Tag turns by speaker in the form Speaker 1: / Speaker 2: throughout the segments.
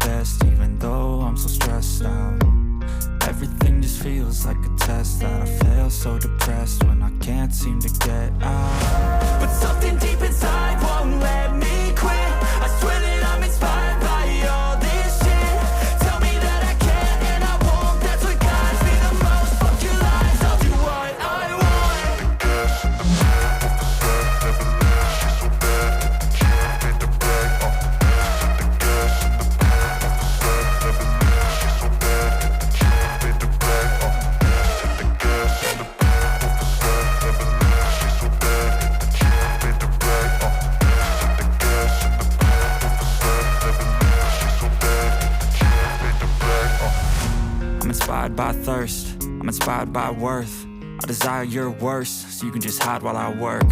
Speaker 1: best, even though I'm so stressed out. Everything just feels like a test that I fail, so depressed when I can't seem to get out. But something deep inside won't let me quit. I swear that I'm inspired by all this shit. Tell me that I can and I won't, that's what guides me the most. Fuck your lies, I'll do what I want. Inspired by thirst, I'm inspired by worth. I desire your worst, so you can just hide while I work.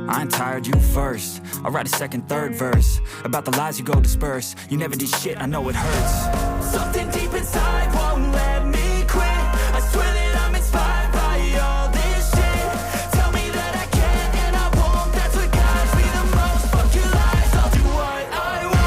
Speaker 1: I ain't tired, you first. I'll write a second, third verse about the lies you go disperse. You never did shit, I know it hurts. Something deep inside won't let me quit. I swear that I'm inspired by all this shit. Tell me that I can and I won't, that's what guides me the most. Fuck your lies, I'll do what I want.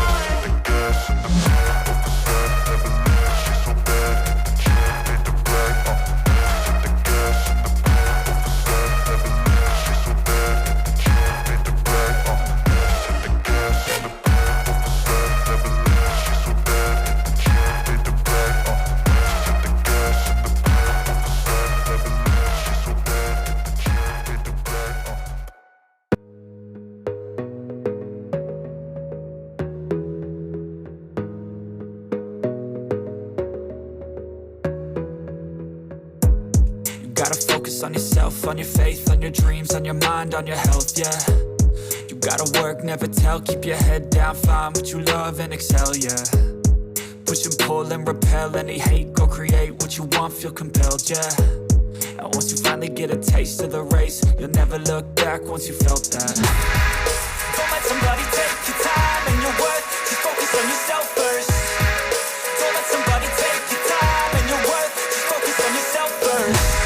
Speaker 1: Gotta focus on yourself, on your faith, on your dreams, on your mind, on your health, yeah. You gotta work, never tell, keep your head down, find what you love and excel, yeah. Push and pull and repel any hate, go create what you want, feel compelled, yeah. And once you finally get a taste of the race, you'll never look back once you felt that. Don't let somebody take your time and your worth, just focus on yourself first. Don't let somebody take your time and your worth, just focus on yourself first.